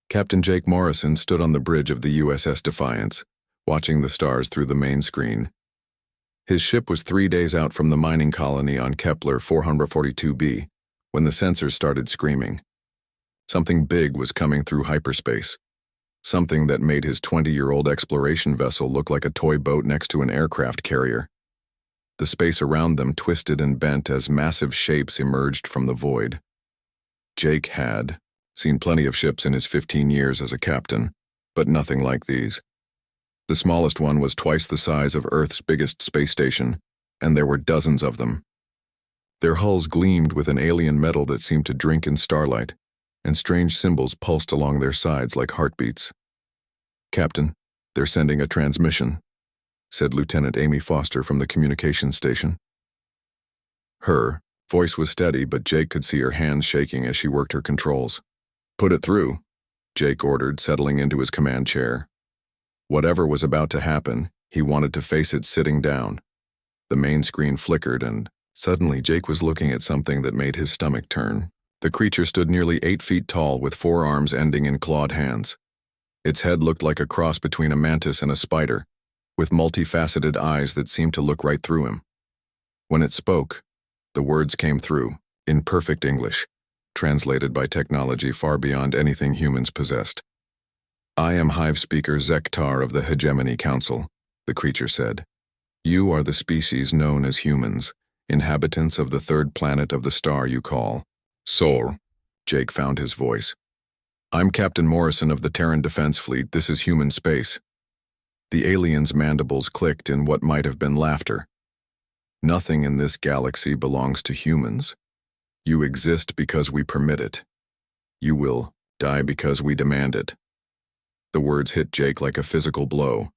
Captain Jake Morrison stood on the bridge of the USS Defiance, watching the stars through the main screen. His ship was 3 days out from the mining colony on Kepler 442b when the sensors started screaming. Something big was coming through hyperspace. Something that made his 20-year-old exploration vessel look like a toy boat next to an aircraft carrier. The space around them twisted and bent as massive shapes emerged from the void. Jake had seen plenty of ships in his 15 years as a captain, but nothing like these. The smallest one was twice the size of Earth's biggest space station, and there were dozens of them. Their hulls gleamed with an alien metal that seemed to drink in starlight, and strange symbols pulsed along their sides like heartbeats. "Captain, they're sending a transmission," said Lieutenant Amy Foster from the communications station. Her voice was steady, but Jake could see her hands shaking as she worked her controls. "Put it through," Jake ordered, settling into his command chair. Whatever was about to happen, he wanted to face it sitting down. The main screen flickered, and suddenly Jake was looking at something that made his stomach turn. The creature stood nearly 8 feet tall with 4 arms ending in clawed hands. Its head looked like a cross between a mantis and a spider, with multifaceted eyes that seemed to look right through him. When it spoke, the words came through, in perfect English, translated by technology far beyond anything humans possessed. "I am Hive Speaker Zektar of the Hegemony Council," the creature said. "You are the species known as humans, inhabitants of the 3rd planet of the star you call Sol." Jake found his voice. "I'm Captain Morrison of the Terran Defense Fleet. This is human space." The alien's mandibles clicked in what might have been laughter. "Nothing in this galaxy belongs to humans. You exist because we permit it. You will die because we demand it." The words hit Jake like a physical blow.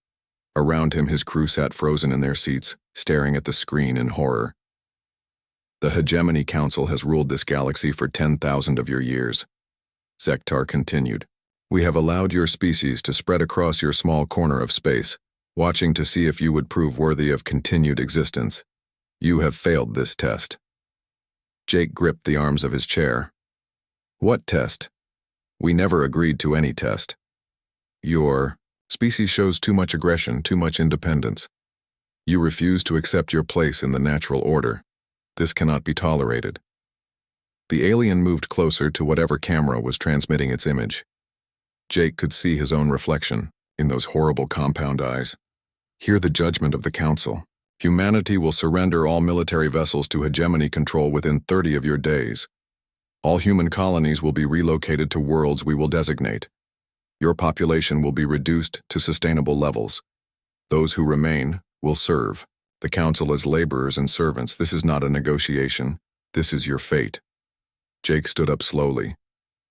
Around him, his crew sat frozen in their seats, staring at the screen in horror. "The Hegemony Council has ruled this galaxy for 10,000 of your years," Zektar continued. "We have allowed your species to spread across your small corner of space, watching to see if you would prove worthy of continued existence. You have failed this test." Jake gripped the arms of his chair. "What test? We never agreed to any test. Your species shows too much aggression, too much independence. You refuse to accept your place in the natural order. This cannot be tolerated." The alien moved closer to whatever camera was transmitting its image. Jake could see his own reflection in those horrible compound eyes. "Hear the judgment of the Council. Humanity will surrender all military vessels to hegemony control within 30 of your days. All human colonies will be relocated to worlds we will designate. Your population will be reduced to sustainable levels. Those who remain will serve the Council as laborers and servants. This is not a negotiation. This is your fate." Jake stood up slowly.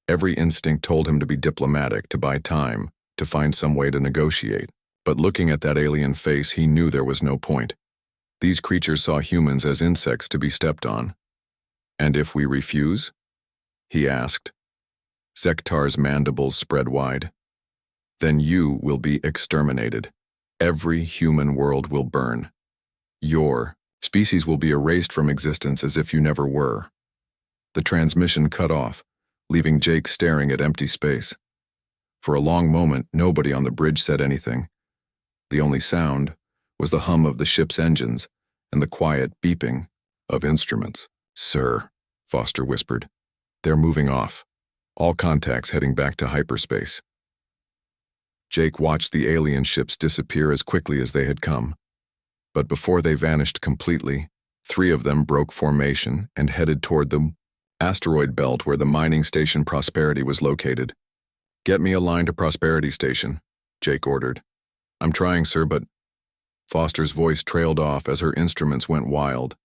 Every instinct told him to be diplomatic, to buy time, to find some way to negotiate. But looking at that alien face, he knew there was no point. These creatures saw humans as insects to be stepped on. "And if we refuse?" he asked. Zektar's mandibles spread wide. "Then you will be exterminated. Every human world will burn. Your species will be erased from existence as if you never were." The transmission cut off, leaving Jake staring at empty space. For a long moment, nobody on the bridge said anything. The only sound was the hum of the ship's engines and the quiet beeping of instruments. "Sir," Foster whispered, "they're moving off. All contacts heading back to hyperspace." Jake watched the alien ships disappear as quickly as they had come. But before they vanished completely, 3 of them broke formation and headed toward the asteroid belt where the mining station Prosperity was located. "Get me a line to Prosperity Station," Jake ordered. "I'm trying, sir, but—" Foster's voice trailed off as her instruments went wild.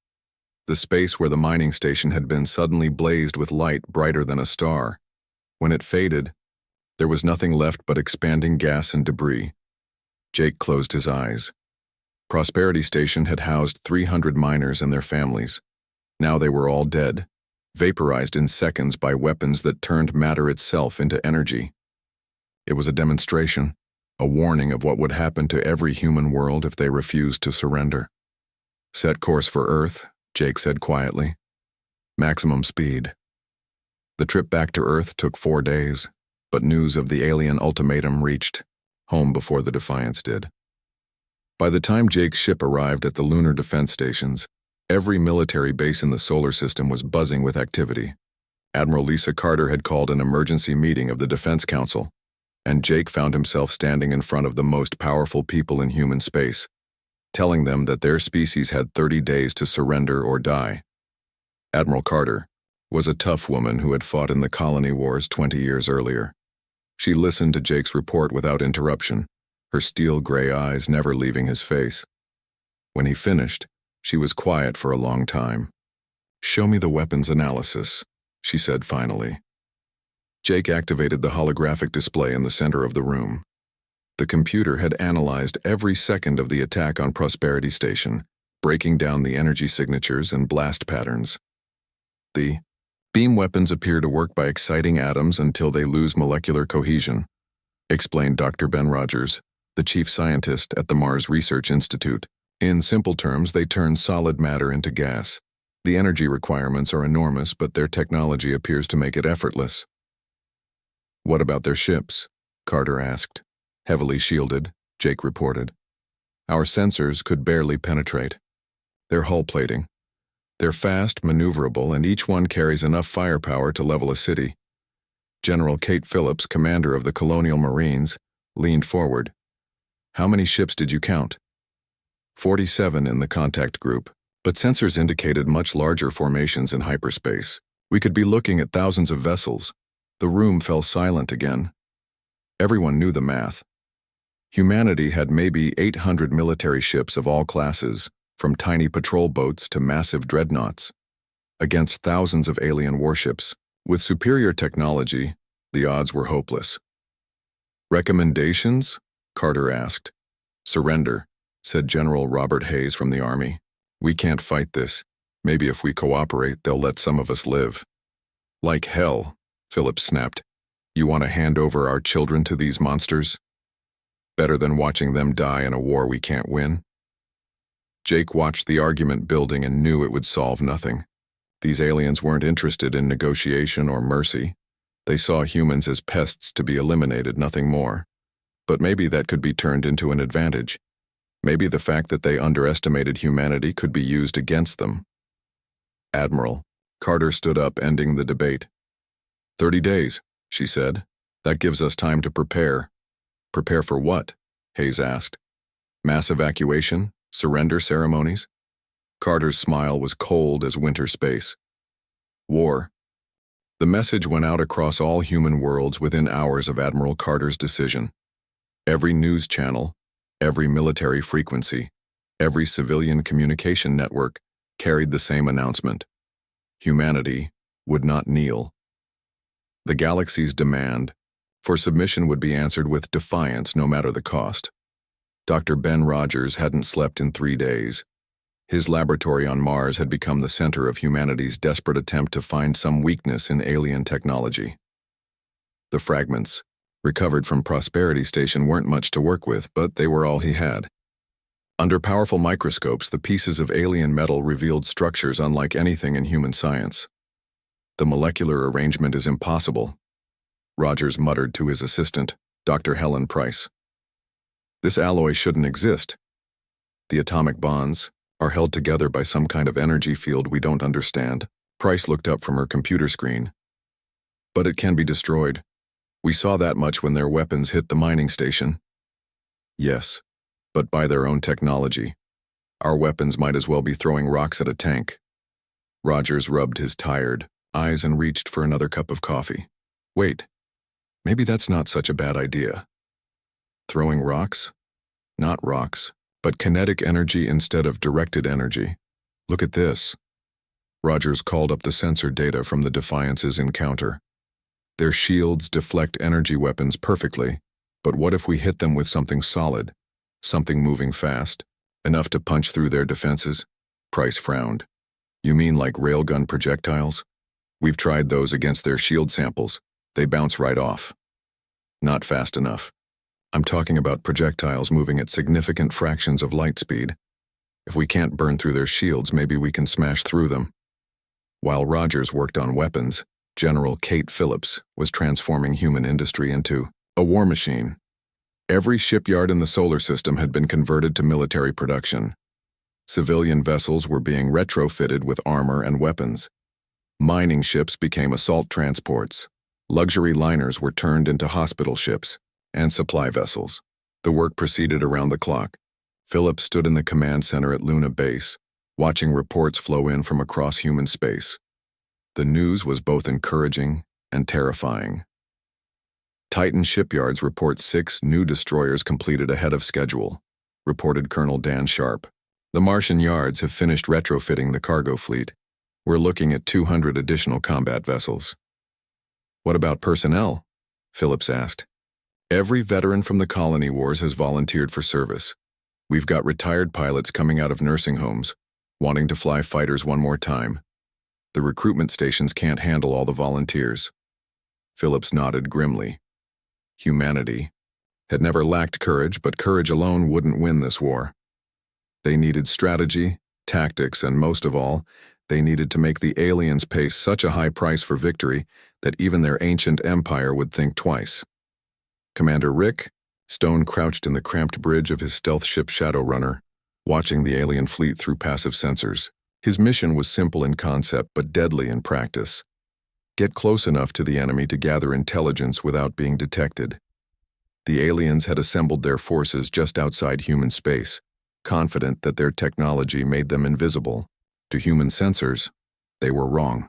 The space where the mining station had been suddenly blazed with light brighter than a star. When it faded, there was nothing left but expanding gas and debris. Jake closed his eyes. Prosperity Station had housed 300 miners and their families. Now they were all dead, vaporized in seconds by weapons that turned matter itself into energy. It was a demonstration, a warning of what would happen to every human world if they refused to surrender. "Set course for Earth," Jake said quietly. "Maximum speed." The trip back to Earth took 4 days, but news of the alien ultimatum reached home before the Defiance did. By the time Jake's ship arrived at the lunar defense stations, every military base in the solar system was buzzing with activity. Admiral Lisa Carter had called an emergency meeting of the Defense Council, and Jake found himself standing in front of the most powerful people in human space, telling them that their species had 30 days to surrender or die. Admiral Carter was a tough woman who had fought in the colony wars 20 years earlier. She listened to Jake's report without interruption, her steel-gray eyes never leaving his face. When he finished, she was quiet for a long time. "Show me the weapons analysis," she said finally. Jake activated the holographic display in the center of the room. The computer had analyzed every second of the attack on Prosperity Station, breaking down the energy signatures and blast patterns. The beam weapons appear to work by exciting atoms until they lose molecular cohesion, explained Dr. Ben Rogers, the chief scientist at the Mars Research Institute. In simple terms, they turn solid matter into gas. The energy requirements are enormous, but their technology appears to make it effortless. "What about their ships?" Carter asked. "Heavily shielded," Jake reported. "Our sensors could barely penetrate. They're hull plating. They're fast, maneuverable, and each one carries enough firepower to level a city." General Kate Phillips, commander of the Colonial Marines, leaned forward. "How many ships did you count?" 47 in the contact group, but sensors indicated much larger formations in hyperspace. We could be looking at thousands of vessels. The room fell silent again. Everyone knew the math. Humanity had maybe 800 military ships of all classes, from tiny patrol boats to massive dreadnoughts, against thousands of alien warships. With superior technology, the odds were hopeless. "Recommendations?" Carter asked. "Surrender," said General Robert Hayes from the Army. "We can't fight this. Maybe if we cooperate, they'll let some of us live." "Like hell," Phillips snapped. "You want to hand over our children to these monsters? Better than watching them die in a war we can't win." Jake watched the argument building and knew it would solve nothing. These aliens weren't interested in negotiation or mercy. They saw humans as pests to be eliminated, nothing more. But maybe that could be turned into an advantage. Maybe the fact that they underestimated humanity could be used against them. "Admiral," Carter stood up, ending the debate. 30 days, she said. "That gives us time to prepare." "Prepare for what?" Hayes asked. "Mass evacuation? Surrender ceremonies?" Carter's smile was cold as winter space. "War." The message went out across all human worlds within hours of Admiral Carter's decision. Every news channel, every military frequency, every civilian communication network carried the same announcement. Humanity would not kneel. The galaxy's demand for submission would be answered with defiance no matter the cost. Dr. Ben Rogers hadn't slept in 3 days. His laboratory on Mars had become the center of humanity's desperate attempt to find some weakness in alien technology. The fragments, recovered from Prosperity Station, weren't much to work with, but they were all he had. Under powerful microscopes, the pieces of alien metal revealed structures unlike anything in human science. "The molecular arrangement is impossible," Rogers muttered to his assistant, Dr. Helen Price. "This alloy shouldn't exist. The atomic bonds are held together by some kind of energy field we don't understand." Price looked up from her computer screen. "But it can be destroyed. We saw that much when their weapons hit the mining station." "Yes, but by their own technology. Our weapons might as well be throwing rocks at a tank." Rogers rubbed his tired eyes and reached for another cup of coffee. "Wait, maybe that's not such a bad idea. Throwing rocks? Not rocks, but kinetic energy instead of directed energy. Look at this." Rogers called up the sensor data from the Defiance's encounter. "Their shields deflect energy weapons perfectly, but what if we hit them with something solid, something moving fast, enough to punch through their defenses?" Price frowned. "You mean like railgun projectiles? We've tried those against their shield samples. They bounce right off." "Not fast enough. I'm talking about projectiles moving at significant fractions of light speed. If we can't burn through their shields, maybe we can smash through them." While Rogers worked on weapons, General Kate Phillips, was transforming human industry into a war machine. Every shipyard in the solar system had been converted to military production. Civilian vessels were being retrofitted with armor and weapons. Mining ships became assault transports. Luxury liners were turned into hospital ships and supply vessels. The work proceeded around the clock. Phillips stood in the command center at Luna Base, watching reports flow in from across human space. The news was both encouraging and terrifying. Titan shipyards report 6 new destroyers completed ahead of schedule, reported Colonel Dan Sharp. The Martian yards have finished retrofitting the cargo fleet. We're looking at 200 additional combat vessels. What about personnel? Phillips asked. Every veteran from the colony wars has volunteered for service. We've got retired pilots coming out of nursing homes, wanting to fly fighters one more time. The recruitment stations can't handle all the volunteers. Phillips nodded grimly. Humanity had never lacked courage, but courage alone wouldn't win this war. They needed strategy, tactics, and most of all, they needed to make the aliens pay such a high price for victory that even their ancient empire would think twice. Commander Rick, Stone crouched in the cramped bridge of his stealth ship Shadowrunner, watching the alien fleet through passive sensors. His mission was simple in concept but deadly in practice. Get close enough to the enemy to gather intelligence without being detected. The aliens had assembled their forces just outside human space, confident that their technology made them invisible. To human sensors, they were wrong.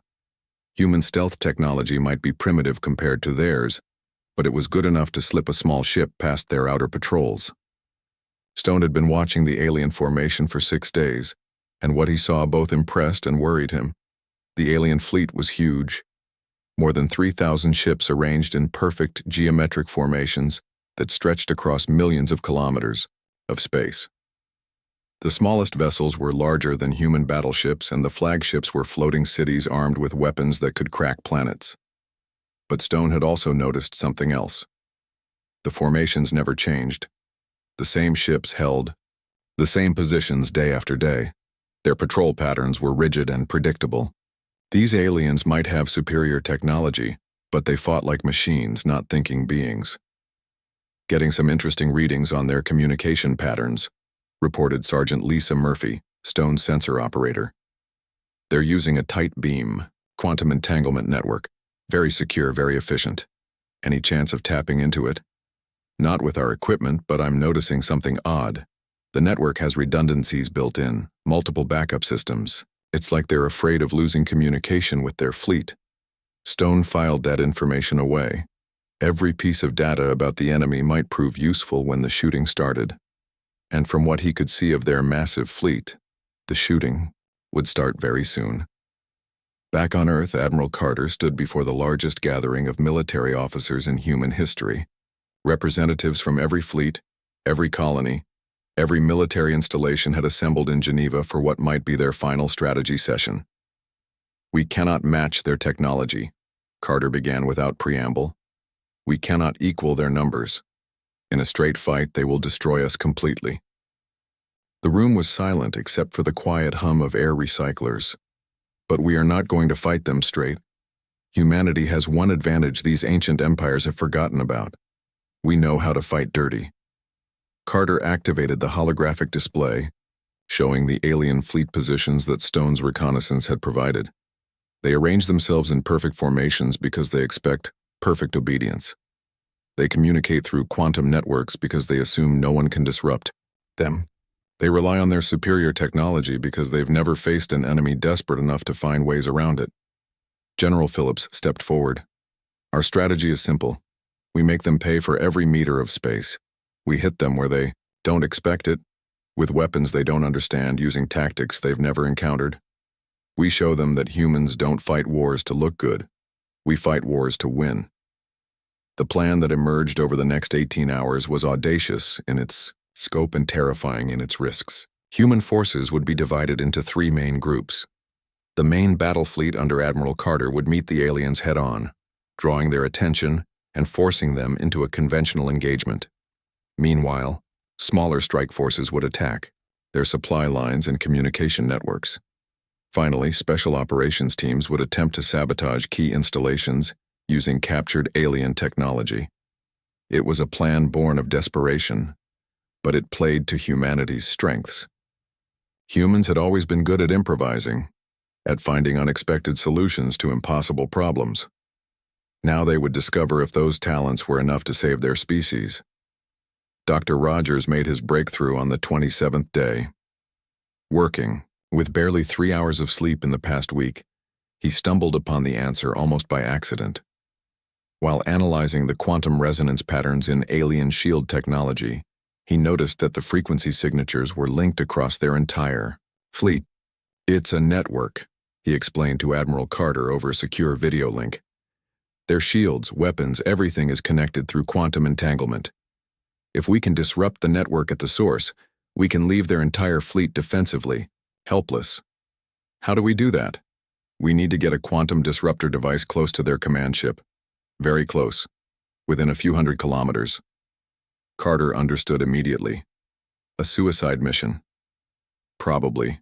Human stealth technology might be primitive compared to theirs, but it was good enough to slip a small ship past their outer patrols. Stone had been watching the alien formation for 6 days, and what he saw both impressed and worried him. The alien fleet was huge. More than 3,000 ships arranged in perfect geometric formations that stretched across millions of kilometers of space. The smallest vessels were larger than human battleships, and the flagships were floating cities armed with weapons that could crack planets. But Stone had also noticed something else. The formations never changed. The same ships held the same positions day after day. Their patrol patterns were rigid and predictable. These aliens might have superior technology, but they fought like machines, not thinking beings. Getting some interesting readings on their communication patterns, reported Sergeant Lisa Murphy, Stone's sensor operator. They're using a tight beam, quantum entanglement network. Very secure, very efficient. Any chance of tapping into it? Not with our equipment, but I'm noticing something odd. The network has redundancies built in, multiple backup systems. It's like they're afraid of losing communication with their fleet. Stone filed that information away. Every piece of data about the enemy might prove useful when the shooting started. And from what he could see of their massive fleet, the shooting would start very soon. Back on Earth, Admiral Carter stood before the largest gathering of military officers in human history. Representatives from every fleet, every colony, every military installation had assembled in Geneva for what might be their final strategy session. We cannot match their technology, Carter began without preamble. We cannot equal their numbers. In a straight fight, they will destroy us completely. The room was silent except for the quiet hum of air recyclers. But we are not going to fight them straight. Humanity has one advantage these ancient empires have forgotten about. We know how to fight dirty. Carter activated the holographic display, showing the alien fleet positions that Stone's reconnaissance had provided. They arrange themselves in perfect formations because they expect perfect obedience. They communicate through quantum networks because they assume no one can disrupt them. They rely on their superior technology because they've never faced an enemy desperate enough to find ways around it. General Phillips stepped forward. Our strategy is simple. We make them pay for every meter of space. We hit them where they don't expect it, with weapons they don't understand, using tactics they've never encountered. We show them that humans don't fight wars to look good. We fight wars to win. The plan that emerged over the next 18 hours was audacious in its scope and terrifying in its risks. Human forces would be divided into 3 main groups. The main battle fleet under Admiral Carter would meet the aliens head-on, drawing their attention and forcing them into a conventional engagement. Meanwhile, smaller strike forces would attack, their supply lines and communication networks. Finally, special operations teams would attempt to sabotage key installations using captured alien technology. It was a plan born of desperation, but it played to humanity's strengths. Humans had always been good at improvising, at finding unexpected solutions to impossible problems. Now they would discover if those talents were enough to save their species. Dr. Rogers made his breakthrough on the 27th day. Working, with barely 3 hours of sleep in the past week, he stumbled upon the answer almost by accident. While analyzing the quantum resonance patterns in alien shield technology, he noticed that the frequency signatures were linked across their entire fleet. "It's a network," he explained to Admiral Carter over a secure video link. "Their shields, weapons, everything is connected through quantum entanglement. If we can disrupt the network at the source, we can leave their entire fleet defensively, helpless. How do we do that? We need to get a quantum disruptor device close to their command ship. Very close. Within a few hundred kilometers." Carter understood immediately. A suicide mission. Probably.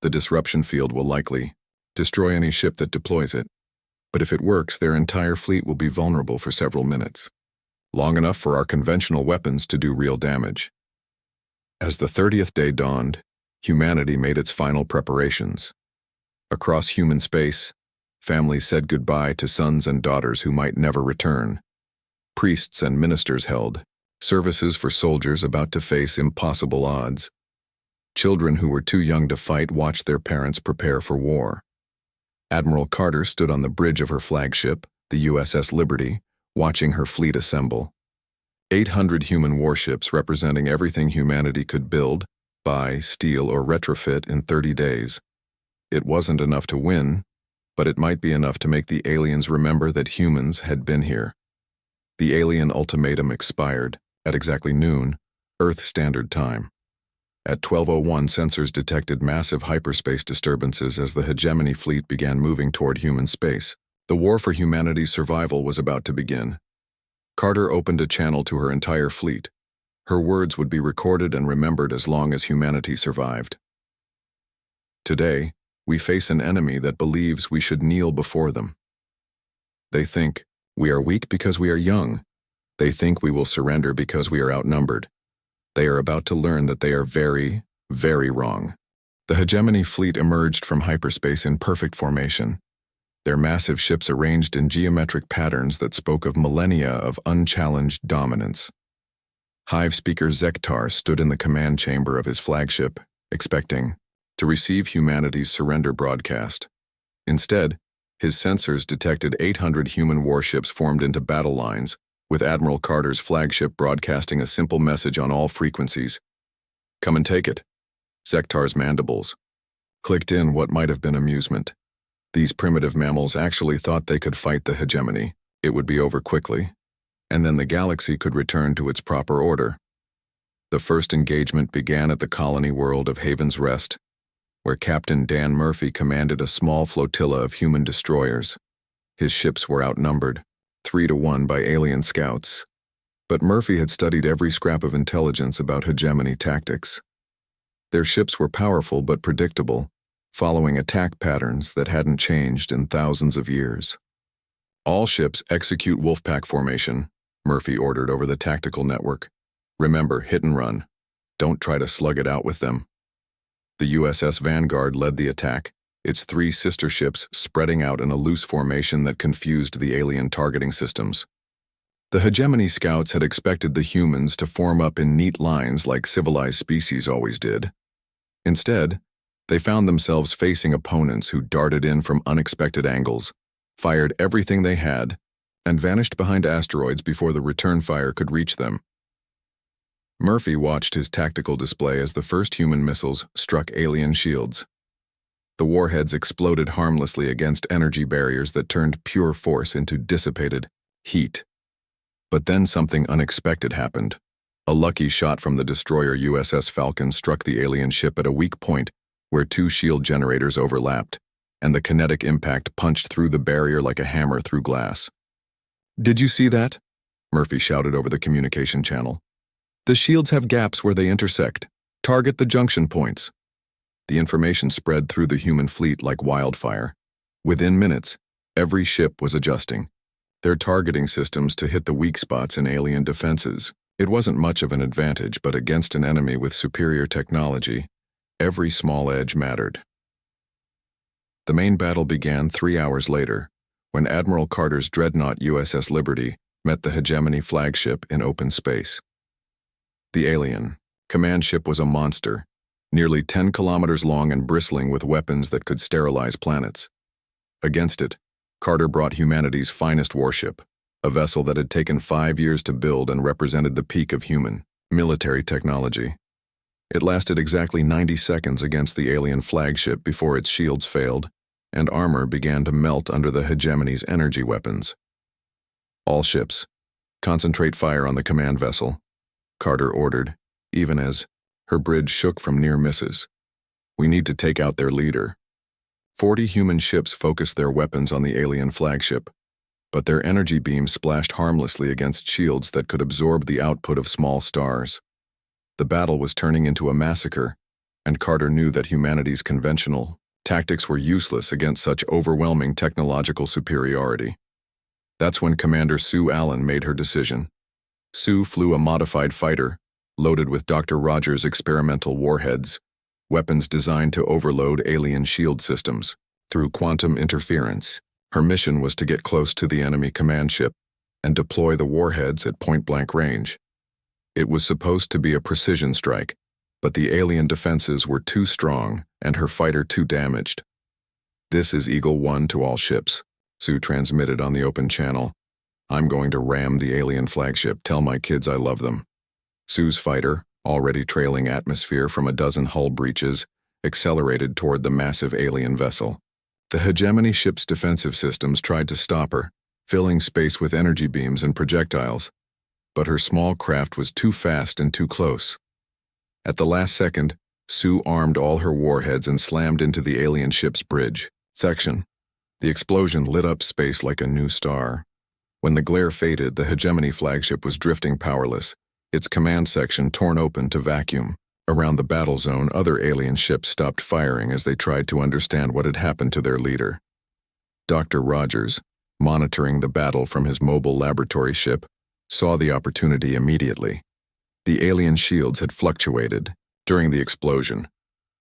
The disruption field will likely destroy any ship that deploys it. But if it works, their entire fleet will be vulnerable for several minutes. Long enough for our conventional weapons to do real damage. As the 30th day dawned, humanity made its final preparations. Across human space, families said goodbye to sons and daughters who might never return. Priests and ministers held services for soldiers about to face impossible odds. Children who were too young to fight watched their parents prepare for war. Admiral Carter stood on the bridge of her flagship, the USS Liberty, watching her fleet assemble. 800 human warships representing everything humanity could build, buy, steal, or retrofit in 30 days. It wasn't enough to win, but it might be enough to make the aliens remember that humans had been here. The alien ultimatum expired at exactly noon, Earth Standard Time. At 12:01, sensors detected massive hyperspace disturbances as the hegemony fleet began moving toward human space. The war for humanity's survival was about to begin. Carter opened a channel to her entire fleet. Her words would be recorded and remembered as long as humanity survived. "Today, we face an enemy that believes we should kneel before them. They think we are weak because we are young. They think we will surrender because we are outnumbered. They are about to learn that they are very, very wrong." The hegemony fleet emerged from hyperspace in perfect formation, their massive ships arranged in geometric patterns that spoke of millennia of unchallenged dominance. Hive Speaker Zektar stood in the command chamber of his flagship, expecting to receive humanity's surrender broadcast. Instead, his sensors detected 800 human warships formed into battle lines, with Admiral Carter's flagship broadcasting a simple message on all frequencies. "Come and take it." Zektar's mandibles clicked in what might have been amusement. These primitive mammals actually thought they could fight the hegemony. It would be over quickly, and then the galaxy could return to its proper order. The first engagement began at the colony world of Haven's Rest, where Captain Dan Murphy commanded a small flotilla of human destroyers. His ships were outnumbered, 3-1 by alien scouts. But Murphy had studied every scrap of intelligence about hegemony tactics. Their ships were powerful but predictable, following attack patterns that hadn't changed in thousands of years. "All ships execute Wolfpack formation," Murphy ordered over the tactical network. "Remember, hit and run. Don't try to slug it out with them." The USS Vanguard led the attack, its 3 sister ships spreading out in a loose formation that confused the alien targeting systems. The hegemony scouts had expected the humans to form up in neat lines like civilized species always did. Instead, they found themselves facing opponents who darted in from unexpected angles, fired everything they had, and vanished behind asteroids before the return fire could reach them. Murphy watched his tactical display as the first human missiles struck alien shields. The warheads exploded harmlessly against energy barriers that turned pure force into dissipated heat. But then something unexpected happened. A lucky shot from the destroyer USS Falcon struck the alien ship at a weak point where 2 shield generators overlapped, and the kinetic impact punched through the barrier like a hammer through glass. "Did you see that?" Murphy shouted over the communication channel. "The shields have gaps where they intersect. Target the junction points." The information spread through the human fleet like wildfire. Within minutes, every ship was adjusting their targeting systems to hit the weak spots in alien defenses. It wasn't much of an advantage, but against an enemy with superior technology, every small edge mattered. The main battle began 3 hours later, when Admiral Carter's dreadnought USS Liberty met the Hegemony flagship in open space. The alien command ship was a monster, nearly 10 kilometers long and bristling with weapons that could sterilize planets. Against it, Carter brought humanity's finest warship, a vessel that had taken 5 years to build and represented the peak of human military technology. It lasted exactly 90 seconds against the alien flagship before its shields failed, and armor began to melt under the Hegemony's energy weapons. All ships, concentrate fire on the command vessel, Carter ordered, even as her bridge shook from near misses. We need to take out their leader. 40 human ships focused their weapons on the alien flagship, but their energy beams splashed harmlessly against shields that could absorb the output of small stars. The battle was turning into a massacre, and Carter knew that humanity's conventional tactics were useless against such overwhelming technological superiority. That's when Commander Sue Allen made her decision. Sue flew a modified fighter, loaded with Dr. Rogers' experimental warheads, weapons designed to overload alien shield systems through quantum interference. Her mission was to get close to the enemy command ship and deploy the warheads at point-blank range. It was supposed to be a precision strike, but the alien defenses were too strong and her fighter too damaged. "This is Eagle 1 to all ships," Sue transmitted on the open channel. "I'm going to ram the alien flagship. Tell my kids I love them." Sue's fighter, already trailing atmosphere from a dozen hull breaches, accelerated toward the massive alien vessel. The Hegemony ship's defensive systems tried to stop her, filling space with energy beams and projectiles, but her small craft was too fast and too close. At the last second, Sue armed all her warheads and slammed into the alien ship's bridge section. The explosion lit up space like a new star. When the glare faded, the Hegemony flagship was drifting powerless, its command section torn open to vacuum. Around the battle zone, other alien ships stopped firing as they tried to understand what had happened to their leader. Dr. Rogers, monitoring the battle from his mobile laboratory ship, saw the opportunity immediately. The alien shields had fluctuated during the explosion,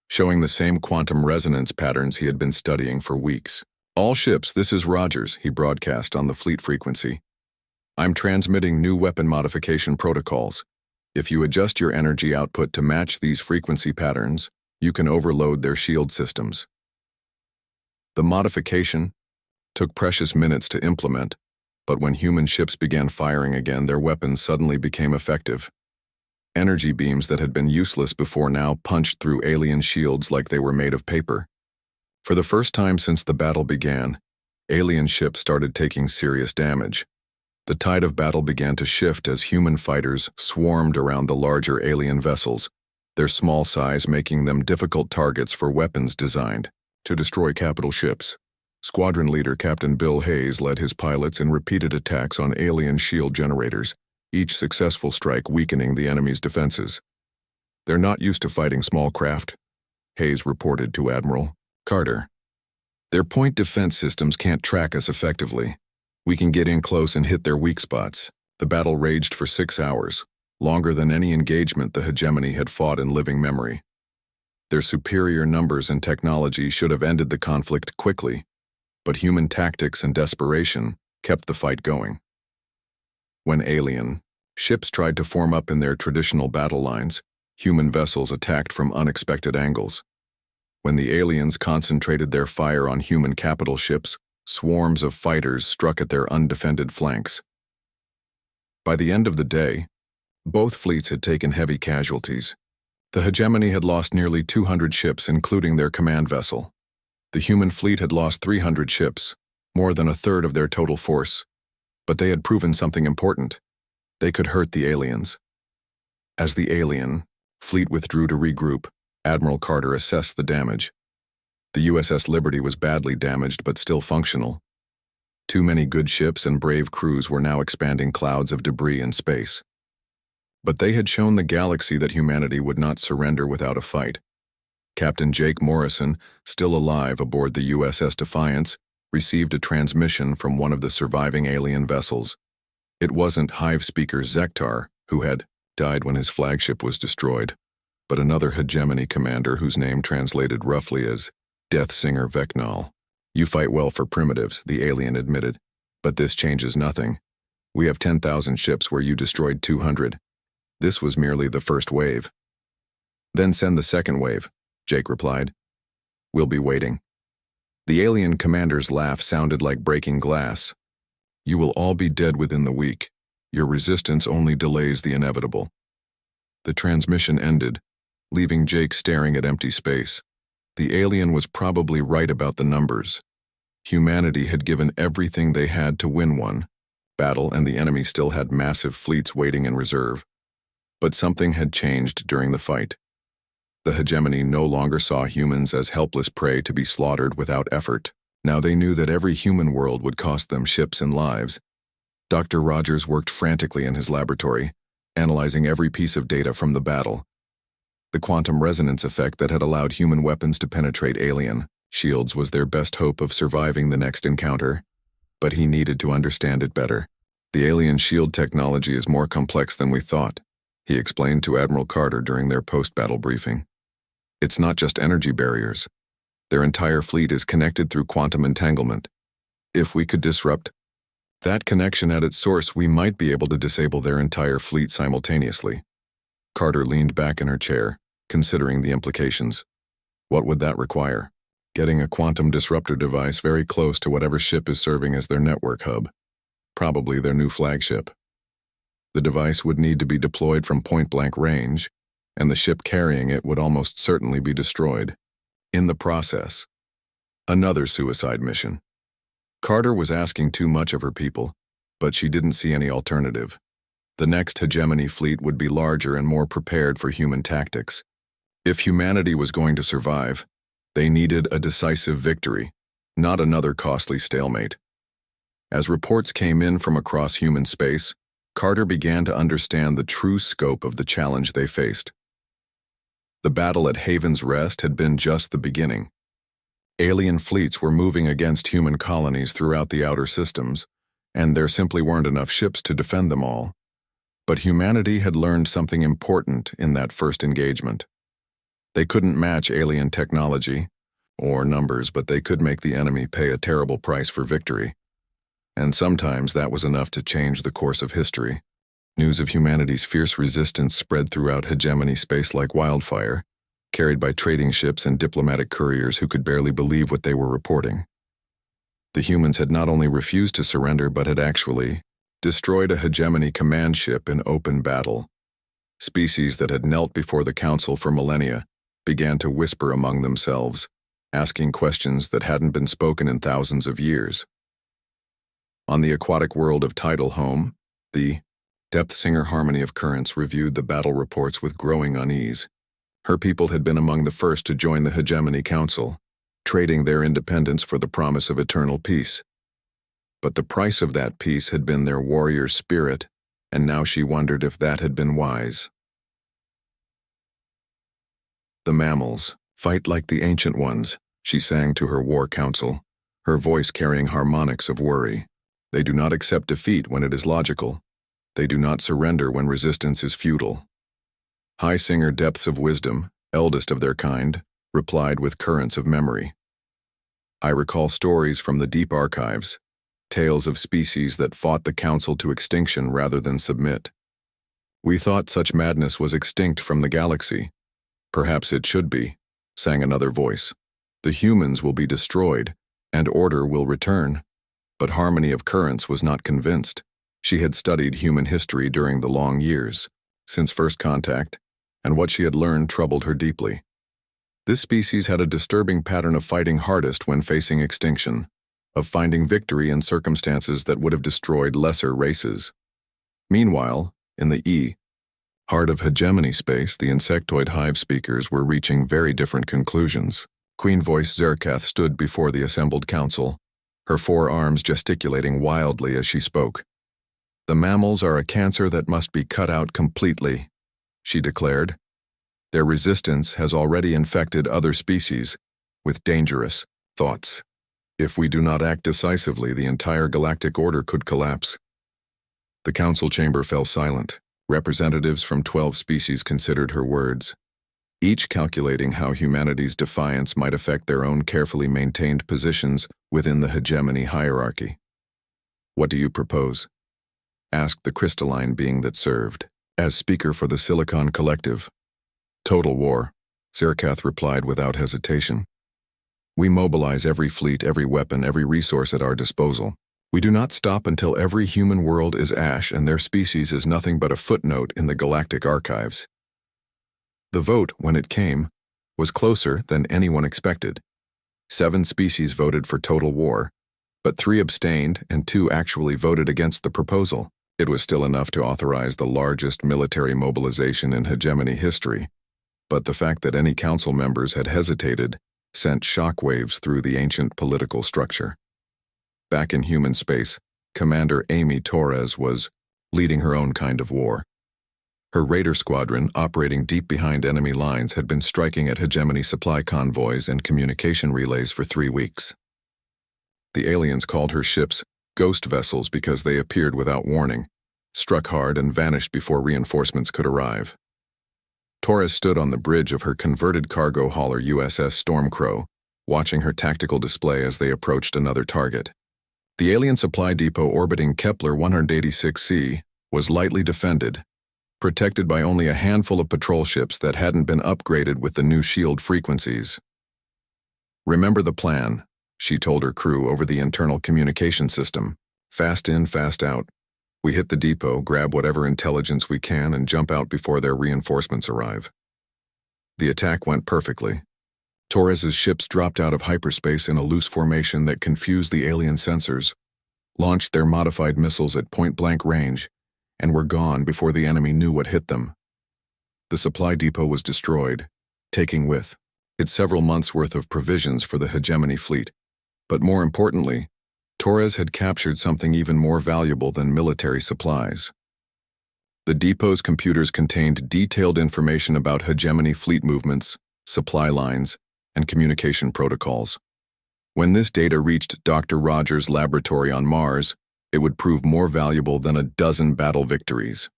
showing the same quantum resonance patterns he had been studying for weeks. "All ships, this is Rogers," he broadcast on the fleet frequency. "I'm transmitting new weapon modification protocols. If you adjust your energy output to match these frequency patterns, you can overload their shield systems." The modification took precious minutes to implement, but when human ships began firing again, their weapons suddenly became effective. Energy beams that had been useless before now punched through alien shields like they were made of paper. For the first time since the battle began, alien ships started taking serious damage. The tide of battle began to shift as human fighters swarmed around the larger alien vessels, their small size making them difficult targets for weapons designed to destroy capital ships. Squadron leader Captain Bill Hayes led his pilots in repeated attacks on alien shield generators, each successful strike weakening the enemy's defenses. "They're not used to fighting small craft," Hayes reported to Admiral Carter. "Their point defense systems can't track us effectively. We can get in close and hit their weak spots." The battle raged for 6 hours, longer than any engagement the Hegemony had fought in living memory. Their superior numbers and technology should have ended the conflict quickly, but human tactics and desperation kept the fight going. When alien ships tried to form up in their traditional battle lines, human vessels attacked from unexpected angles. When the aliens concentrated their fire on human capital ships, swarms of fighters struck at their undefended flanks. By the end of the day, both fleets had taken heavy casualties. The Hegemony had lost nearly 200 ships, including their command vessel. The human fleet had lost 300 ships, more than a third of their total force. But they had proven something important. They could hurt the aliens. As the alien fleet withdrew to regroup, Admiral Carter assessed the damage. The USS Liberty was badly damaged but still functional. Too many good ships and brave crews were now expanding clouds of debris in space. But they had shown the galaxy that humanity would not surrender without a fight. Captain Jake Morrison, still alive aboard the USS Defiance, received a transmission from one of the surviving alien vessels. It wasn't Hive Speaker Zektar, who had died when his flagship was destroyed, but another hegemony commander whose name translated roughly as Death Singer Vecnal. "You fight well for primitives," the alien admitted, "but this changes nothing. We have 10,000 ships where you destroyed 200. This was merely the first wave." "Then send the second wave," Jake replied. "We'll be waiting." The alien commander's laugh sounded like breaking glass. "You will all be dead within the week. Your resistance only delays the inevitable." The transmission ended, leaving Jake staring at empty space. The alien was probably right about the numbers. Humanity had given everything they had to win one battle, and the enemy still had massive fleets waiting in reserve. But something had changed during the fight. The hegemony no longer saw humans as helpless prey to be slaughtered without effort. Now they knew that every human world would cost them ships and lives. Dr. Rogers worked frantically in his laboratory, analyzing every piece of data from the battle. The quantum resonance effect that had allowed human weapons to penetrate alien shields was their best hope of surviving the next encounter, but he needed to understand it better. "The alien shield technology is more complex than we thought," he explained to Admiral Carter during their post-battle briefing. "It's not just energy barriers. Their entire fleet is connected through quantum entanglement. If we could disrupt that connection at its source, we might be able to disable their entire fleet simultaneously." Carter leaned back in her chair, considering the implications. What would that require? Getting a quantum disruptor device very close to whatever ship is serving as their network hub. Probably their new flagship. The device would need to be deployed from point-blank range, and the ship carrying it would almost certainly be destroyed. In the process, another suicide mission. Carter was asking too much of her people, but she didn't see any alternative. The next hegemony fleet would be larger and more prepared for human tactics. If humanity was going to survive, they needed a decisive victory, not another costly stalemate. As reports came in from across human space, Carter began to understand the true scope of the challenge they faced. The battle at Haven's Rest had been just the beginning. Alien fleets were moving against human colonies throughout the outer systems, and there simply weren't enough ships to defend them all. But humanity had learned something important in that first engagement. They couldn't match alien technology or numbers, but they could make the enemy pay a terrible price for victory. And sometimes that was enough to change the course of history. News of humanity's fierce resistance spread throughout hegemony space like wildfire, carried by trading ships and diplomatic couriers who could barely believe what they were reporting. The humans had not only refused to surrender, but had actually destroyed a hegemony command ship in open battle. Species that had knelt before the Council for millennia began to whisper among themselves, asking questions that hadn't been spoken in thousands of years. On the aquatic world of Tidal Home, the Depth Singer Harmony of Currents reviewed the battle reports with growing unease. Her people had been among the first to join the Hegemony Council, trading their independence for the promise of eternal peace. But the price of that peace had been their warrior spirit, and now she wondered if that had been wise. "The mammals, fight like the ancient ones," she sang to her war council, her voice carrying harmonics of worry. "They do not accept defeat when it is logical. They do not surrender when resistance is futile." High Singer Depths of Wisdom, eldest of their kind, replied with currents of memory. "I recall stories from the deep archives, tales of species that fought the council to extinction rather than submit. We thought such madness was extinct from the galaxy. Perhaps it should be," sang another voice. "The humans will be destroyed, and order will return." But Harmony of Currents was not convinced. She had studied human history during the long years since first contact, and what she had learned troubled her deeply. This species had a disturbing pattern of fighting hardest when facing extinction, of finding victory in circumstances that would have destroyed lesser races. Meanwhile, in the heart of hegemony space, the insectoid hive speakers were reaching very different conclusions. Queen Voice Zerkath stood before the assembled council, her four arms gesticulating wildly as she spoke. "The mammals are a cancer that must be cut out completely," she declared. Their resistance has already infected other species with dangerous thoughts. If we do not act decisively, the entire galactic order could collapse. The council chamber fell silent. Representatives from 12 species considered her words, each calculating how humanity's defiance might affect their own carefully maintained positions within the hegemony hierarchy. "What do you propose?" asked the crystalline being that served as speaker for the Silicon Collective. "Total war," Zirkath replied without hesitation. "We mobilize every fleet, every weapon, every resource at our disposal. We do not stop until every human world is ash and their species is nothing but a footnote in the galactic archives." The vote, when it came, was closer than anyone expected. 7 species voted for total war, but 3 abstained and 2 actually voted against the proposal. It was still enough to authorize the largest military mobilization in hegemony history, but the fact that any council members had hesitated sent shockwaves through the ancient political structure. Back in human space, Commander Amy Torres was leading her own kind of war. Her Raider squadron, operating deep behind enemy lines, had been striking at hegemony supply convoys and communication relays for 3 weeks. The aliens called her ships ghost vessels because they appeared without warning, struck hard, and vanished before reinforcements could arrive. Torres stood on the bridge of her converted cargo hauler USS Stormcrow, watching her tactical display as they approached another target. The alien supply depot orbiting Kepler 186c was lightly defended, protected by only a handful of patrol ships that hadn't been upgraded with the new shield frequencies. "Remember the plan," she told her crew over the internal communication system. "Fast in, fast out. We hit the depot, grab whatever intelligence we can, and jump out before their reinforcements arrive." The attack went perfectly. Torres's ships dropped out of hyperspace in a loose formation that confused the alien sensors, launched their modified missiles at point-blank range, and were gone before the enemy knew what hit them. The supply depot was destroyed, taking with it several months' worth of provisions for the hegemony fleet. But more importantly, Torres had captured something even more valuable than military supplies. The depot's computers contained detailed information about hegemony fleet movements, supply lines, and communication protocols. When this data reached Dr. Rogers' laboratory on Mars, it would prove more valuable than a dozen battle victories.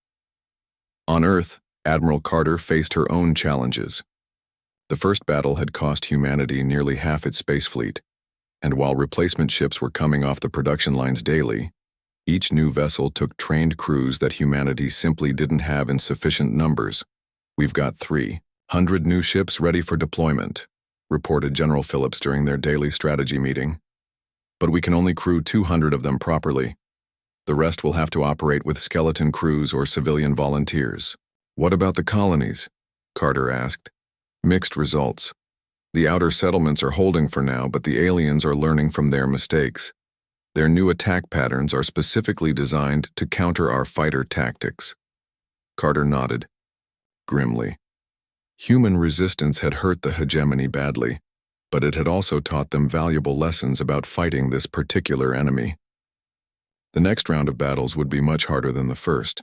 On Earth, Admiral Carter faced her own challenges. The first battle had cost humanity nearly half its space fleet, and while replacement ships were coming off the production lines daily, each new vessel took trained crews that humanity simply didn't have in sufficient numbers. "We've got 300 new ships ready for deployment," reported General Phillips during their daily strategy meeting. "But we can only crew 200 of them properly. The rest will have to operate with skeleton crews or civilian volunteers." "What about the colonies?" Carter asked. "Mixed results. The outer settlements are holding for now, but the aliens are learning from their mistakes. Their new attack patterns are specifically designed to counter our fighter tactics." Carter nodded grimly. Human resistance had hurt the hegemony badly, but it had also taught them valuable lessons about fighting this particular enemy. The next round of battles would be much harder than the first.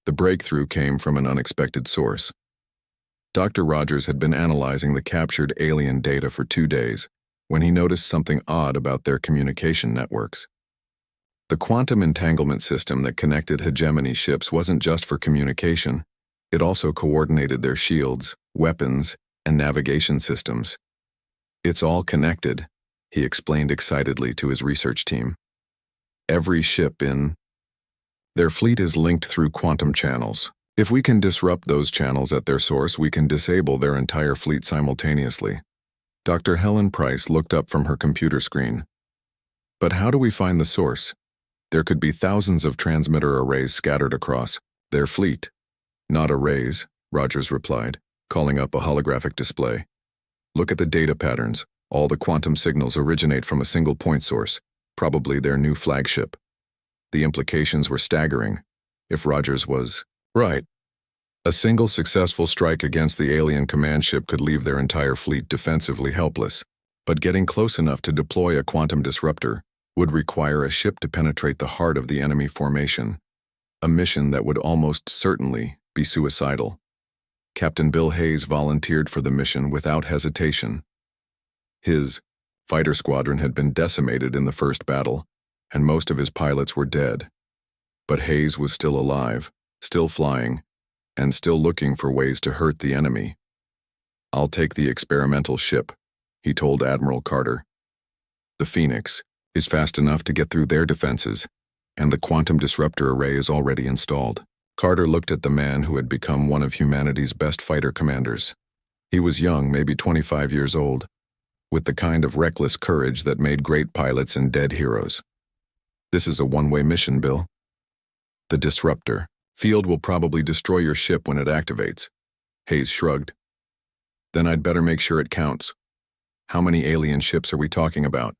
The breakthrough came from an unexpected source. Dr. Rogers had been analyzing the captured alien data for 2 days when he noticed something odd about their communication networks. The quantum entanglement system that connected hegemony ships wasn't just for communication, it also coordinated their shields, weapons, and navigation systems. "It's all connected," he explained excitedly to his research team. "Every ship in their fleet is linked through quantum channels. If we can disrupt those channels at their source, we can disable their entire fleet simultaneously." Dr. Helen Price looked up from her computer screen. "But how do we find the source? There could be thousands of transmitter arrays scattered across their fleet." "Not arrays," Rogers replied, calling up a holographic display. "Look at the data patterns. All the quantum signals originate from a single point source, probably their new flagship." The implications were staggering, if Rogers was right. A single successful strike against the alien command ship could leave their entire fleet defensively helpless, but getting close enough to deploy a quantum disruptor would require a ship to penetrate the heart of the enemy formation, a mission that would almost certainly be suicidal. Captain Bill Hayes volunteered for the mission without hesitation. His fighter squadron had been decimated in the first battle, and most of his pilots were dead. But Hayes was still alive, still flying, and still looking for ways to hurt the enemy. "I'll take the experimental ship," he told Admiral Carter. "The Phoenix is fast enough to get through their defenses, and the quantum disruptor array is already installed." Carter looked at the man who had become one of humanity's best fighter commanders. He was young, maybe 25 years old, with the kind of reckless courage that made great pilots and dead heroes. "This is a one-way mission, Bill. The disruptor field will probably destroy your ship when it activates." Hayes shrugged. "Then I'd better make sure it counts. How many alien ships are we talking about?"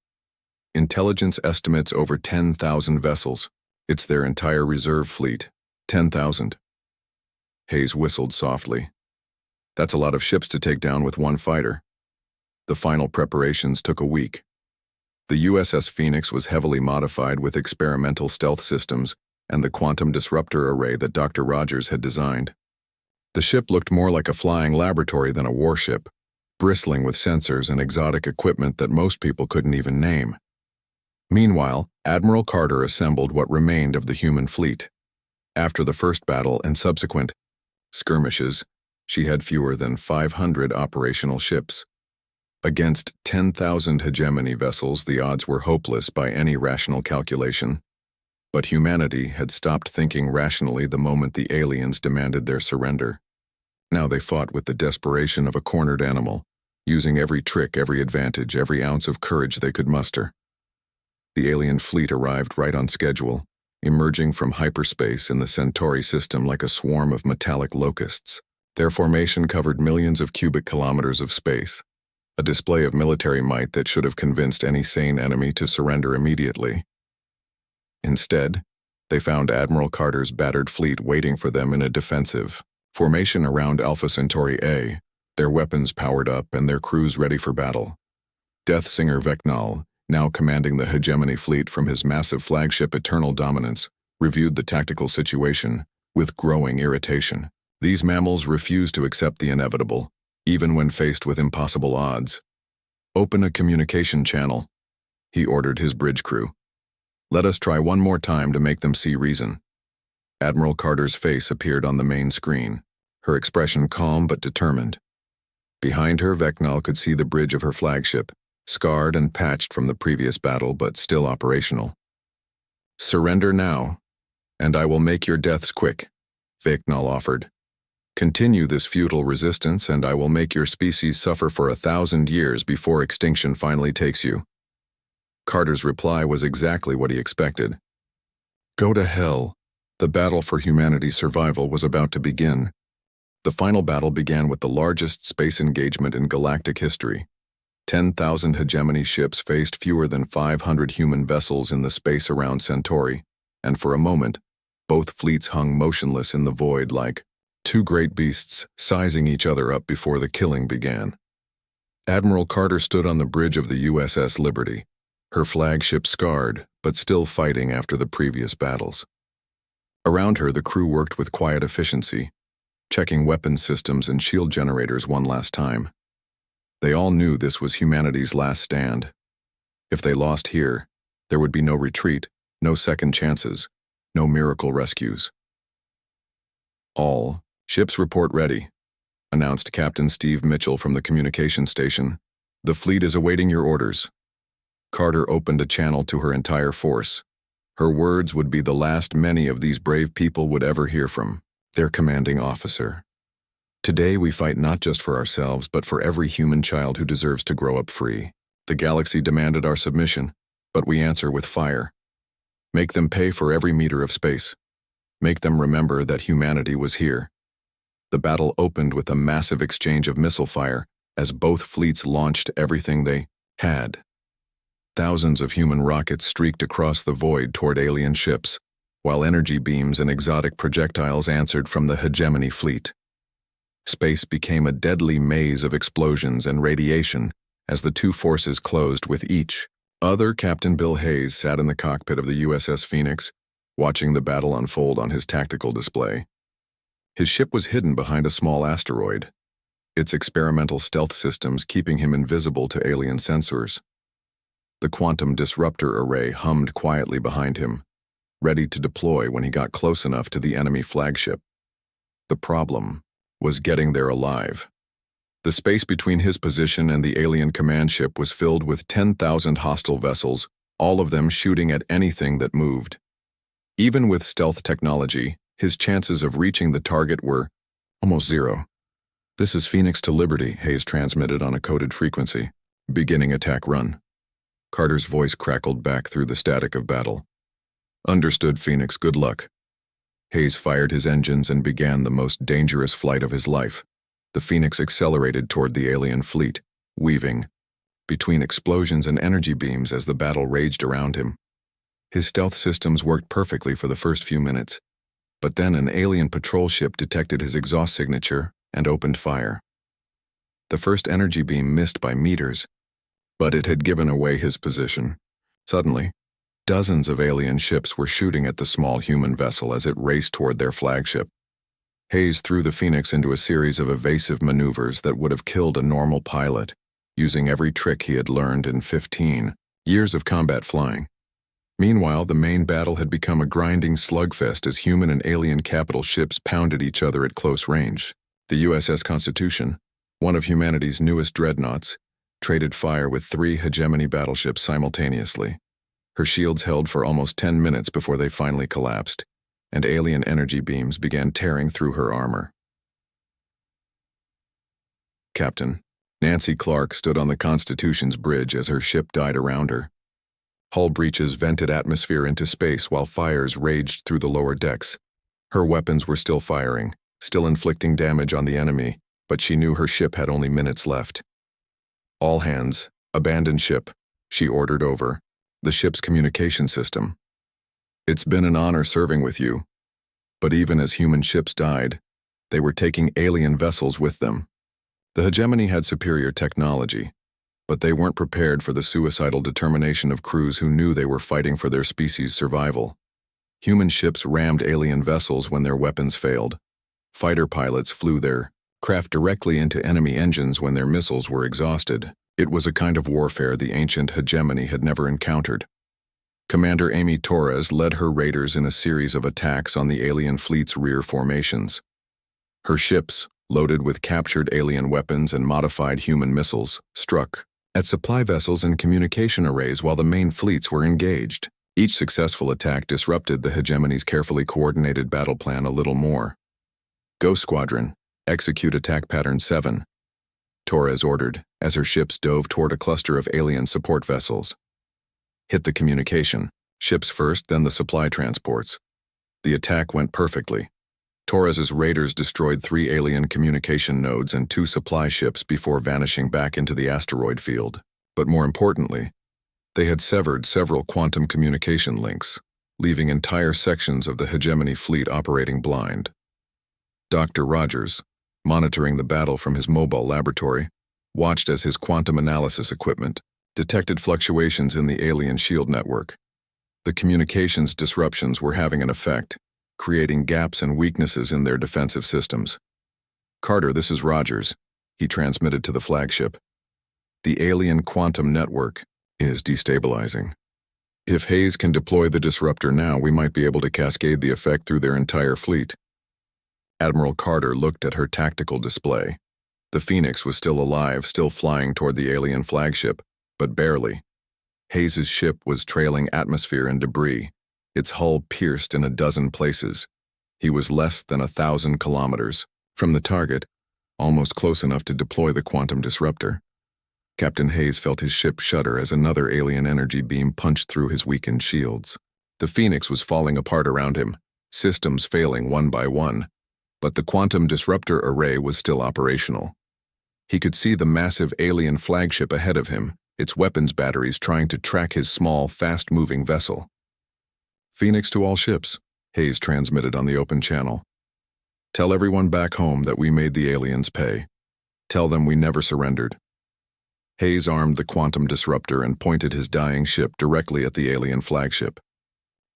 "Intelligence estimates over 10,000 vessels. It's their entire reserve fleet. 10,000. Hayes whistled softly. "That's a lot of ships to take down with one fighter." The final preparations took a week. The USS Phoenix was heavily modified with experimental stealth systems and the quantum disruptor array that Dr. Rogers had designed. The ship looked more like a flying laboratory than a warship, bristling with sensors and exotic equipment that most people couldn't even name. Meanwhile, Admiral Carter assembled what remained of the human fleet. After the first battle and subsequent skirmishes, she had fewer than 500 operational ships. Against 10,000 hegemony vessels, the odds were hopeless by any rational calculation. But humanity had stopped thinking rationally the moment the aliens demanded their surrender. Now they fought with the desperation of a cornered animal, using every trick, every advantage, every ounce of courage they could muster. The alien fleet arrived right on schedule, emerging from hyperspace in the Centauri system like a swarm of metallic locusts. Their formation covered millions of cubic kilometers of space, a display of military might that should have convinced any sane enemy to surrender immediately. Instead, they found Admiral Carter's battered fleet waiting for them in a defensive formation around Alpha Centauri A, their weapons powered up and their crews ready for battle. Death Singer Vecnal, now commanding the hegemony fleet from his massive flagship Eternal Dominance, reviewed the tactical situation with growing irritation. These mammals refused to accept the inevitable, even when faced with impossible odds. "Open a communication channel," he ordered his bridge crew. "Let us try one more time to make them see reason." Admiral Carter's face appeared on the main screen, her expression calm but determined. Behind her, Vecnal could see the bridge of her flagship, scarred and patched from the previous battle but still operational. "Surrender now, and I will make your deaths quick," Vecnal offered. "Continue this futile resistance and I will make your species suffer for 1,000 years before extinction finally takes you." Carter's reply was exactly what he expected. Go to hell. The battle for humanity's survival was about to begin. The final battle began with the largest space engagement in galactic history. 10,000 hegemony ships faced fewer than 500 human vessels in the space around Centauri, and for a moment, both fleets hung motionless in the void like two great beasts sizing each other up before the killing began. Admiral Carter stood on the bridge of the USS Liberty, her flagship scarred, but still fighting after the previous battles. Around her, the crew worked with quiet efficiency, checking weapons systems and shield generators one last time. They all knew this was humanity's last stand. If they lost here, there would be no retreat, no second chances, no miracle rescues. "All ships report ready," announced Captain Steve Mitchell from the communication station. "The fleet is awaiting your orders." Carter opened a channel to her entire force. Her words would be the last many of these brave people would ever hear from their commanding officer. "Today we fight not just for ourselves, but for every human child who deserves to grow up free. The galaxy demanded our submission, but we answer with fire. Make them pay for every meter of space. Make them remember that humanity was here." The battle opened with a massive exchange of missile fire as both fleets launched everything they had. Thousands of human rockets streaked across the void toward alien ships, while energy beams and exotic projectiles answered from the hegemony fleet. Space became a deadly maze of explosions and radiation as the two forces closed with each other. Captain Bill Hayes sat in the cockpit of the USS Phoenix, watching the battle unfold on his tactical display. His ship was hidden behind a small asteroid, its experimental stealth systems keeping him invisible to alien sensors. The quantum disruptor array hummed quietly behind him, ready to deploy when he got close enough to the enemy flagship. The problem was getting there alive. The space between his position and the alien command ship was filled with 10,000 hostile vessels, all of them shooting at anything that moved. Even with stealth technology, his chances of reaching the target were almost zero. "This is Phoenix to Liberty," Hayes transmitted on a coded frequency. "Beginning attack run." Carter's voice crackled back through the static of battle. "Understood, Phoenix. Good luck." Hayes fired his engines and began the most dangerous flight of his life. The Phoenix accelerated toward the alien fleet, weaving between explosions and energy beams as the battle raged around him. His stealth systems worked perfectly for the first few minutes, but then an alien patrol ship detected his exhaust signature and opened fire. The first energy beam missed by meters, but it had given away his position. Suddenly, dozens of alien ships were shooting at the small human vessel as it raced toward their flagship. Hayes threw the Phoenix into a series of evasive maneuvers that would have killed a normal pilot, using every trick he had learned in 15 years of combat flying. Meanwhile, the main battle had become a grinding slugfest as human and alien capital ships pounded each other at close range. The USS Constitution, one of humanity's newest dreadnoughts, traded fire with 3 hegemony battleships simultaneously. Her shields held for almost 10 minutes before they finally collapsed, and alien energy beams began tearing through her armor. Captain Nancy Clark stood on the Constitution's bridge as her ship died around her. Hull breaches vented atmosphere into space while fires raged through the lower decks. Her weapons were still firing, still inflicting damage on the enemy, but she knew her ship had only minutes left. "All hands, abandon ship," she ordered over the ship's communication system. "It's been an honor serving with you." But even as human ships died, they were taking alien vessels with them. The hegemony had superior technology, but they weren't prepared for the suicidal determination of crews who knew they were fighting for their species' survival. Human ships rammed alien vessels when their weapons failed. Fighter pilots flew their craft directly into enemy engines when their missiles were exhausted. It was a kind of warfare the ancient hegemony had never encountered. Commander Amy Torres led her raiders in a series of attacks on the alien fleet's rear formations. Her ships, loaded with captured alien weapons and modified human missiles, struck at supply vessels and communication arrays while the main fleets were engaged. Each successful attack disrupted the hegemony's carefully coordinated battle plan a little more. "Go Squadron, execute attack pattern 7, Torres ordered as her ships dove toward a cluster of alien support vessels. "Hit the communication ships first, then the supply transports." The attack went perfectly. Torres's raiders destroyed 3 alien communication nodes and 2 supply ships before vanishing back into the asteroid field. But more importantly, they had severed several quantum communication links, leaving entire sections of the hegemony fleet operating blind. Dr. Rogers, monitoring the battle from his mobile laboratory, watched as his quantum analysis equipment detected fluctuations in the alien shield network. The communications disruptions were having an effect, creating gaps and weaknesses in their defensive systems. "Carter, this is Rogers," he transmitted to the flagship. "The alien quantum network is destabilizing. If Hayes can deploy the disruptor now, we might be able to cascade the effect through their entire fleet." Admiral Carter looked at her tactical display. The Phoenix was still alive, still flying toward the alien flagship, but barely. Hayes's ship was trailing atmosphere and debris, its hull pierced in a dozen places. He was less than 1,000 kilometers from the target, almost close enough to deploy the quantum disruptor. Captain Hayes felt his ship shudder as another alien energy beam punched through his weakened shields. The Phoenix was falling apart around him, systems failing one by one, but the quantum disruptor array was still operational. He could see the massive alien flagship ahead of him, its weapons batteries trying to track his small, fast-moving vessel. "Phoenix to all ships," Hayes transmitted on the open channel. "Tell everyone back home that we made the aliens pay. Tell them we never surrendered." Hayes armed the quantum disruptor and pointed his dying ship directly at the alien flagship.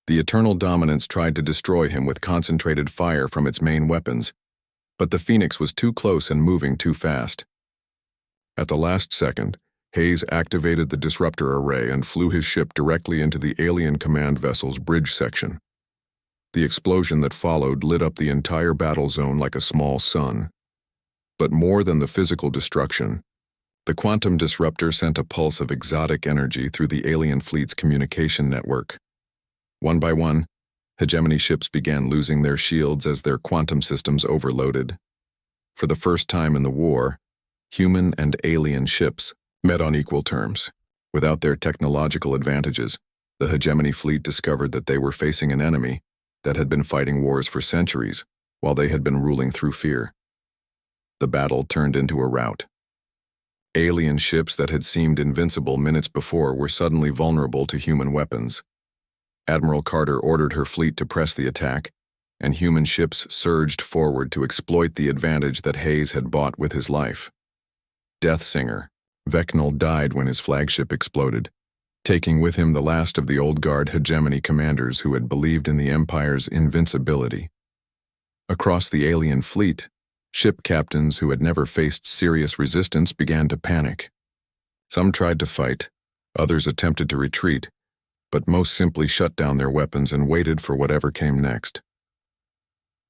The Eternal Dominance tried to destroy him with concentrated fire from its main weapons, But the Phoenix was too close and moving too fast. At the last second, Hayes activated the disruptor array and flew his ship directly into the alien command vessel's bridge section. The explosion that followed lit up the entire battle zone like a small sun. But more than the physical destruction, the quantum disruptor sent a pulse of exotic energy through the alien fleet's communication network. One by one, hegemony ships began losing their shields as their quantum systems overloaded. For the first time in the war, human and alien ships met on equal terms. Without their technological advantages, the hegemony fleet discovered that they were facing an enemy that had been fighting wars for centuries, while they had been ruling through fear. The battle turned into a rout. Alien ships that had seemed invincible minutes before were suddenly vulnerable to human weapons. Admiral Carter ordered her fleet to press the attack, and human ships surged forward to exploit the advantage that Hayes had bought with his life. Deathsinger, Vecnal died when his flagship exploded, taking with him the last of the old guard hegemony commanders who had believed in the Empire's invincibility. Across the alien fleet, ship captains who had never faced serious resistance began to panic. Some tried to fight, others attempted to retreat, but most simply shut down their weapons and waited for whatever came next.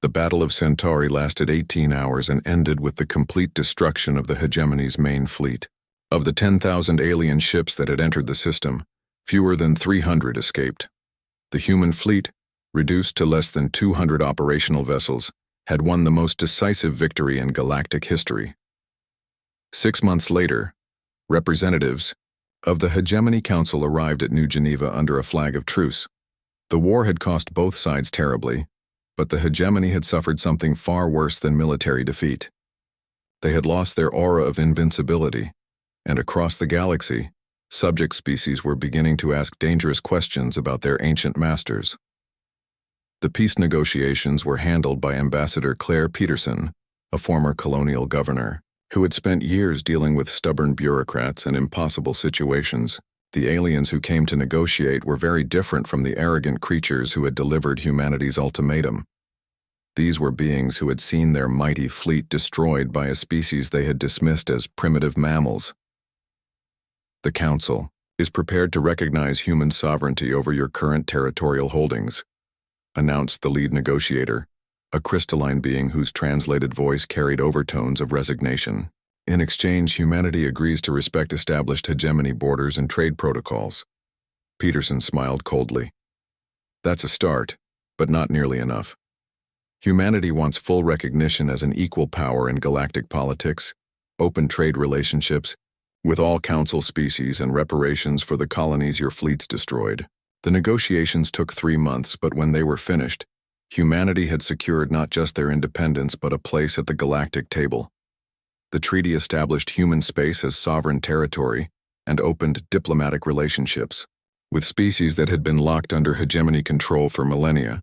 The Battle of Centauri lasted 18 hours and ended with the complete destruction of the hegemony's main fleet. Of the 10,000 alien ships that had entered the system, fewer than 300 escaped. The human fleet, reduced to less than 200 operational vessels, had won the most decisive victory in galactic history. 6 months later, representatives of the Hegemony Council arrived at New Geneva under a flag of truce. The war had cost both sides terribly, but the hegemony had suffered something far worse than military defeat. They had lost their aura of invincibility, and across the galaxy, subject species were beginning to ask dangerous questions about their ancient masters. The peace negotiations were handled by Ambassador Claire Peterson, a former colonial governor, who had spent years dealing with stubborn bureaucrats and impossible situations. The aliens who came to negotiate were very different from the arrogant creatures who had delivered humanity's ultimatum. These were beings who had seen their mighty fleet destroyed by a species they had dismissed as primitive mammals. The Council is prepared to recognize human sovereignty over your current territorial holdings, announced the lead negotiator, a crystalline being whose translated voice carried overtones of resignation. In exchange, humanity agrees to respect established hegemony borders and trade protocols. Peterson smiled coldly. That's a start, but not nearly enough. Humanity wants full recognition as an equal power in galactic politics, open trade relationships, with all council species and reparations for the colonies your fleets destroyed. The negotiations took 3 months, but when they were finished, humanity had secured not just their independence but a place at the galactic table. The treaty established human space as sovereign territory and opened diplomatic relationships. With species that had been locked under hegemony control for millennia,